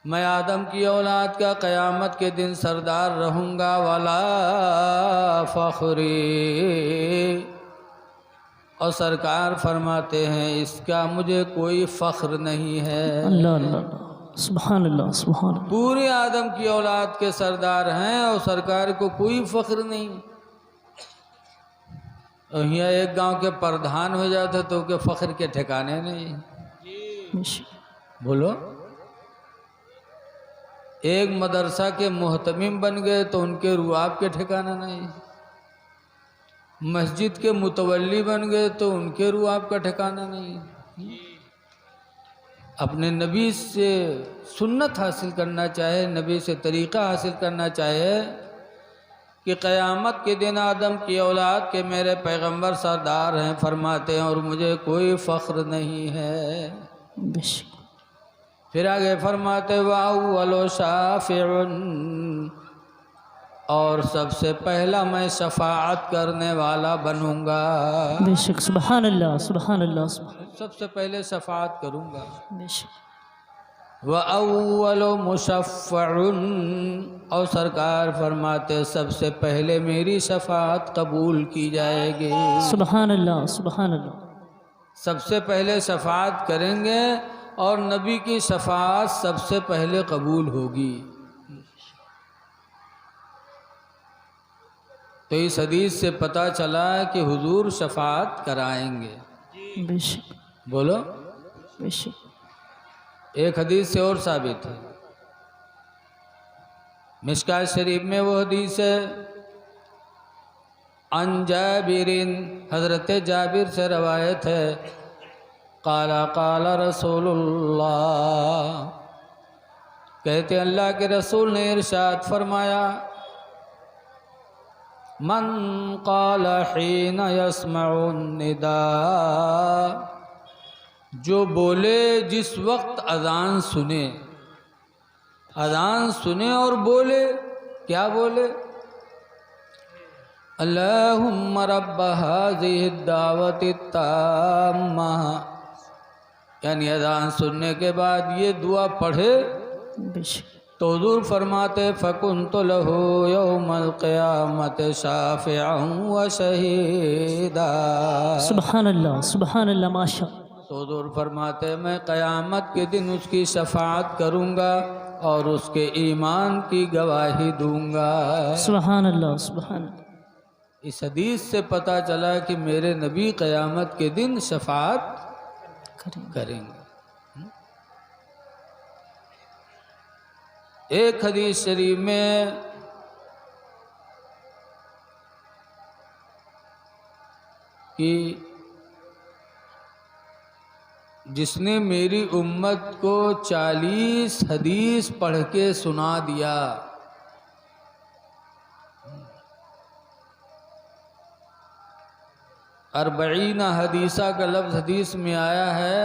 मैं आदम की औलाद का क़यामत के दिन सरदार रहूँगा। वाला फ़ख्री, और सरकार फरमाते हैं इसका मुझे कोई फ़ख्र नहीं है। अल्लाह अल्लाह सुभान अल्लाह सुभान अल्लाह। पूरे आदम की औलाद के सरदार हैं और सरकार को कोई फ़ख्र नहीं। और यहाँ एक गांव के प्रधान हो जाते तो के फ़ख्र के ठिकाने नहीं। बोलो, एक मदरसा के मुहतमिम बन गए तो उनके रुआब के ठिकाना नहीं। मस्जिद के मुतवल्ली बन गए तो उनके रुआब का ठिकाना नहीं। अपने नबी से सुन्नत हासिल करना चाहे, नबी से तरीक़ा हासिल करना चाहे कि क़यामत के दिन आदम की औलाद के मेरे पैगंबर सरदार हैं, फरमाते हैं, और मुझे कोई फ़ख्र नहीं है। फिर आगे फरमाते वाअव्वलु शाफ़िउन, और सबसे पहला मैं शफ़ाअत करने वाला बनूंगा। बेशक सुभान अल्लाह सुभान अल्लाह। सबसे पहले शफ़ाअत करूंगा। वअव्वलु मुशफ़्फ़अन, और सरकार फरमाते सबसे पहले मेरी शफ़ाअत कबूल की जाएगी। सुभान अल्लाह सुभान अल्लाह। सबसे पहले शफ़ाअत करेंगे और नबी की शफ़ाअत सबसे पहले कबूल होगी। तो इस हदीस से पता चला कि हुजूर शफ़ाअत कराएंगे। बेशक बोलो, बेशक। एक हदीस से और साबित है। मिशकात शरीफ में वो हदीस है, अन जाबिरिन, हज़रत जाबिर से रवायत है, क़ाला क़ाला रसूलुल्लाह, कहते अल्लाह के रसूल ने इरशाद फरमाया, मन क़ाला हीन यस्मउ निदा, जो बोले जिस वक्त अज़ान सुने, अज़ान सुने और बोले, क्या बोले, अल्लाहुम्मा रब्ब हाज़िहि दावति ताम्मा, यानी अज़ान सुनने के बाद ये दुआ पढ़े तो हुज़ूर फरमाते फ़कुन्तु लहू यौमल क़ियामत शाफ़िअन व शहीदा। सुभान अल्लाह सुभान अल्लाह माशा। तो हुज़ूर फरमाते मैं क़यामत के दिन उसकी शफ़ाअत करूँगा और उसके ईमान की गवाही दूँगा। सुभान अल्लाह सुभान अल्लाह। इस हदीस से पता चला कि मेरे नबी क़यामत के दिन शफ़ाअत करेंगे। एक हदीस शरीफ में कि जिसने मेरी उम्मत को 40 हदीस पढ़ के सुना दिया, अर्बईना हदीसा का लफ्ज़ हदीस में आया है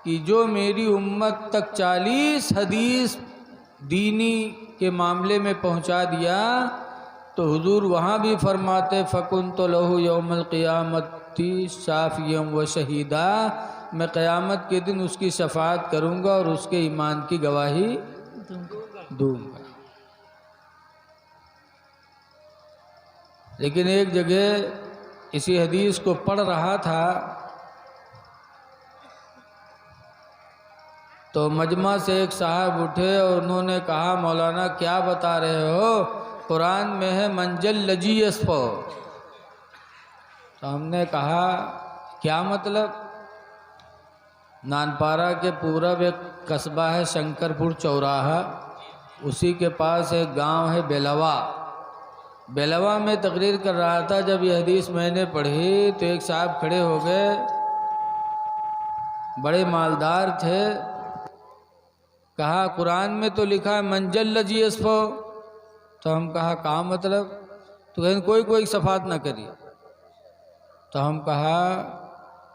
कि जो मेरी उम्मत तक 40 हदीस दीनी के मामले में पहुंचा दिया, तो हुजूर वहाँ भी फरमाते फ़कुन्तु लहू यौमल क़ियामति शाफ़िय्यन व शहीदा, मैं क़यामत के दिन उसकी शफ़ाअत करूँगा और उसके ईमान की गवाही दूँगा। लेकिन एक जगह इसी हदीस को पढ़ रहा था तो मजमा से एक साहब उठे और उन्होंने कहा, मौलाना क्या बता रहे हो, कुरान में है मंजल लजीयस पो। तो हमने कहा क्या मतलब। नानपारा के पूरब एक कस्बा है शंकरपुर चौराहा, उसी के पास एक गांव है बेलवा। बेलवा में तकरीर कर रहा था, जब यह हदीस मैंने पढ़ी तो एक साहब खड़े हो गए, बड़े मालदार थे, कहा कुरान में तो लिखा है मंजल लजीयस फो। तो हम कहा कहाँ मतलब। तो कहते कोई कोई सफ़ात ना करिए। तो हम कहा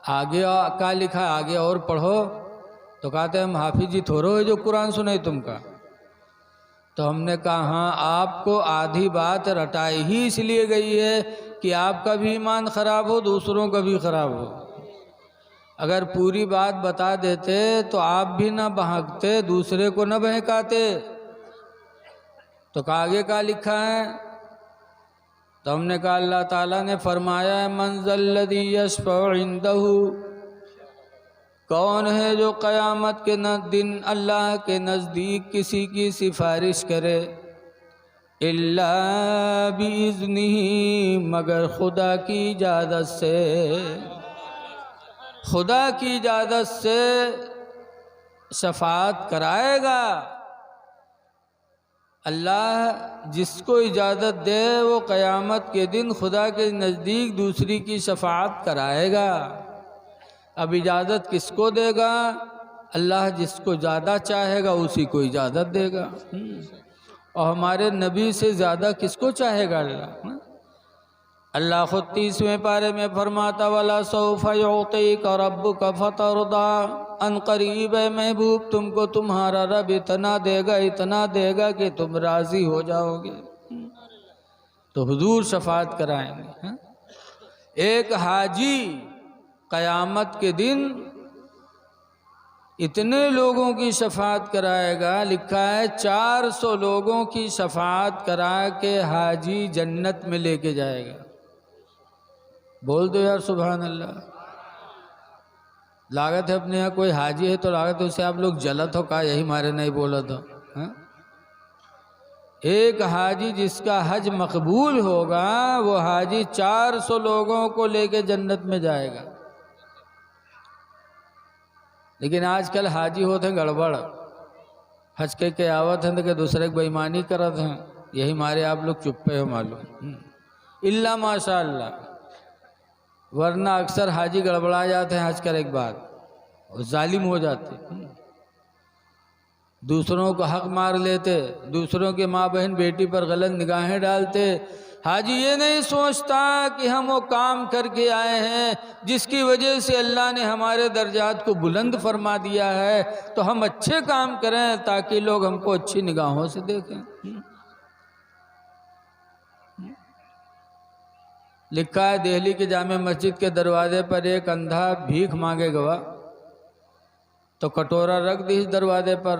आगे क्या लिखा है, आगे और पढ़ो। तो कहते हम हाफिज जी थोड़ो है जो कुरान सुने तुमका। तो हमने कहा हाँ, आपको आधी बात रटाई ही इसलिए गई है कि आपका भी ईमान ख़राब हो, दूसरों का भी ख़राब हो। अगर पूरी बात बता देते तो आप भी ना बहकते, दूसरे को न बहकाते। तो आगे का लिखा है? तो हमने कहा अल्लाह ताला ने फरमाया है मंज़ल्लज़ी यशफ़उ इंदहु, कौन है जो क़यामत के दिन अल्लाह के नज़दीक किसी की सिफारिश करे, इल्ला बिइज़्निही, मगर खुदा की इजाज़त से। खुदा की इजाज़त से शफाअत कराएगा। अल्लाह जिसको इजाज़त दे वो क़यामत के दिन खुदा के नज़दीक दूसरी की शफाअत कराएगा। अब इजाज़त किसको देगा? अल्लाह जिसको ज़्यादा चाहेगा उसी को इजाज़त देगा। और हमारे नबी से ज़्यादा किसको चाहेगा अल्लाह? अल्लाह खुद 30वें पारे में फरमाता वला सौफ़ युअतीका रब्बुका फतरदा, अन करीब है महबूब तुमको तुम्हारा रब इतना देगा कि तुम राज़ी हो जाओगे। तो हुजूर शफाअत कराएंगे। एक हाजी क़यामत के दिन इतने लोगों की शफाअत कराएगा, लिखा है 400 लोगों की शफाअत करा के हाजी जन्नत में लेके जाएगा। बोल दो यार सुभान अल्लाह। लागत है अपने यहाँ कोई हाजी है तो लागत है उससे आप लोग जलत हो, का यही मारे नहीं बोला तो। एक हाजी जिसका हज मकबूल होगा वो हाजी 400 लोगों को लेके जन्नत में जाएगा। लेकिन आजकल हाजी होते हैं गड़बड़, हज के आवत हैं तो के दूसरे की बेईमानी करत हैं, यही मारे आप लोग चुप्पे हो मालूम। इल्ला माशा अल्लाह, वरना अक्सर हाजी गड़बड़ा जाते हैं हज कर एक बाद और जालिम हो जाते, दूसरों को हक मार लेते, दूसरों के माँ बहन बेटी पर गलत निगाहें डालते। हाजी ये नहीं सोचता कि हम वो काम करके आए हैं जिसकी वजह से अल्लाह ने हमारे दर्जात को बुलंद फरमा दिया है, तो हम अच्छे काम करें ताकि लोग हमको अच्छी निगाहों से देखें। लिखा है दिल्ली के जामे मस्जिद के दरवाजे पर एक अंधा भीख मांगे गवा, तो कटोरा रख दी इस दरवाजे पर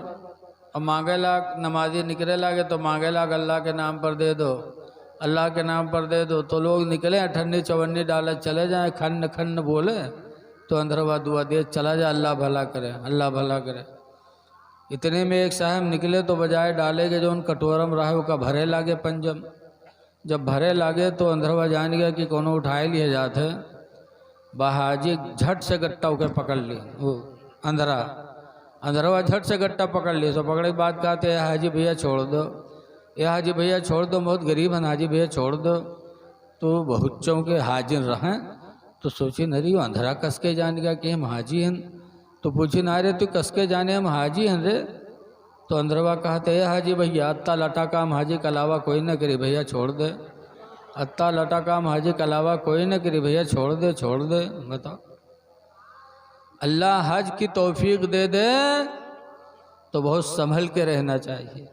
और मांगे लाग, नमाजी निकले लागे तो मांगे लाग अल्लाह के नाम पर दे दो, अल्लाह के नाम पर दे दो। तो लोग निकले अठन्नी चवन्नी डाले चले जाए, खन्न खन्न बोले तो अंदरवा दुआ दे चला जाए, अल्लाह भला करे अल्लाह भला करे। इतने में एक साहब निकले तो बजाय डाले के जो उन कटोरम रहे का भरे लागे पंजम। जब भरे लागे तो अंदरवा जान गया कि कोनो उठाए लिए जाते, बहाजी झट से गट्टा उके पकड़ ली, वो अंदरवा झट से गट्टा पकड़ ली। तो पकड़े के बाद कहते हैं हाजी भैया छोड़ दो, ये हाजी भैया छोड़ दो, बहुत गरीब हैं हाजी भैया छोड़ दो। तो बहुत चौंके हाजिर रहें तो सोची नरी वो अंधेरा कस के जान गया कि हम हाजी हैं। तो पूछी ना रे तू कस के जाने हम हाजी हैं रे? तो अंदरवा कहते हैं हाजी भैया अत्ता लटा काम हाजी के अलावा कोई न करी भैया छोड़ दे, अत्ता लटा काम हाजी के अलावा कोई न करी भैया छोड़ दे छोड़ दे। बताओ अल्लाह हज की तौफीक दे दे तो बहुत संभल के रहना चाहिए।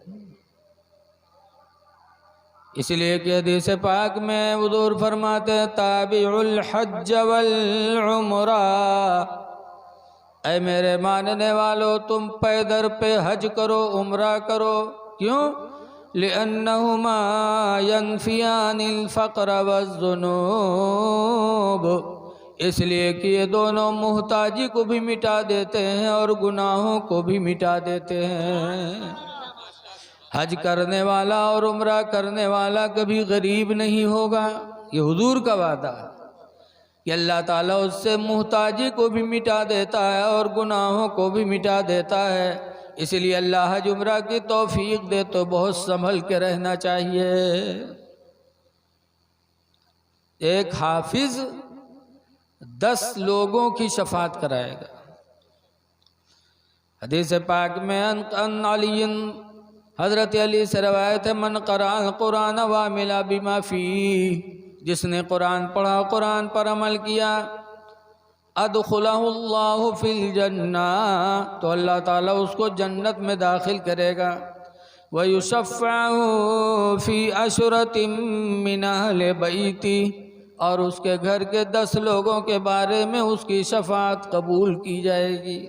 इसलिए कि हदीस पाक में हुजूर फरमाते हैं ताबिउल हज वल उमरा, ऐ मेरे मानने वालों तुम पैदर पे हज करो उम्रा करो। क्यों? लिअन्नहुमा यनफियानिल फ़क़्र वज़्ज़ुनूब, इसलिए कि ये दोनों मुहताजी को भी मिटा देते हैं और गुनाहों को भी मिटा देते हैं। हज करने वाला और उम्रा करने वाला कभी गरीब नहीं होगा, ये हुजूर का वादा है कि अल्लाह ताला उससे मुहताजी को भी मिटा देता है और गुनाहों को भी मिटा देता है। इसलिए अल्लाह हज उम्रा की तौफीक दे तो बहुत संभल के रहना चाहिए। एक हाफिज 10 लोगों की शफात कराएगा। हदीस पाक में अन अली, हज़रत अली से रवायत है मन क़राअल कुरान व मिला बिमा फी, जिसने कुरान पढ़ा कुरान पर अमल किया अदखुलहुल्लाहु फिल जन्ना, तो अल्लाह ताला उसको जन्नत में दाखिल करेगा। व युशफ़्फ़अहु फ़ी अशरतिम मिन अहले बैती, और उसके घर के 10 लोगों के बारे में उसकी शफाअत कबूल की जाएगी।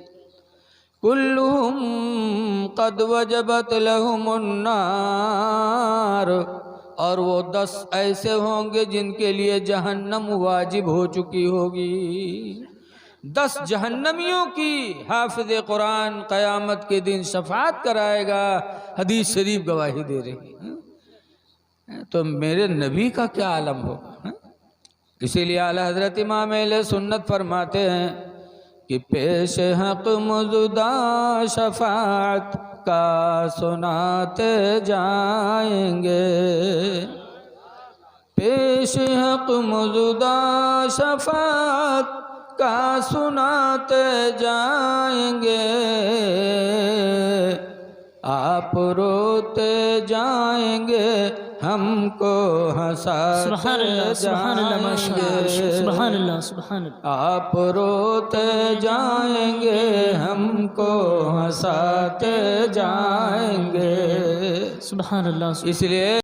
कुल्लुहुम क़द वजबत लहुमुन्नार, और वो 10 ऐसे होंगे जिनके लिए जहन्नम वाजिब हो चुकी होगी। 10 जहन्नमियों की हाफिज़ कुरान क़यामत के दिन शफाअत कराएगा। हदीस शरीफ गवाही दे रही है। तो मेरे नबी का क्या आलम होगा। इसीलिए आला हज़रत इमाम अहले सुन्नत फरमाते हैं कि पेश हक़ मौजूदा शफाअत का सुनाते जाएंगे, पेश हक़ मौजूदा शफाअत का सुनाते जाएंगे। आप रोते जाएंगे, हमको हंसाते जाएंगे। सुभान अल्लाह सुभान अल्लाह। आप रोते जाएंगे, हमको हंसाते जाएंगे। सुभान अल्लाह। इसलिए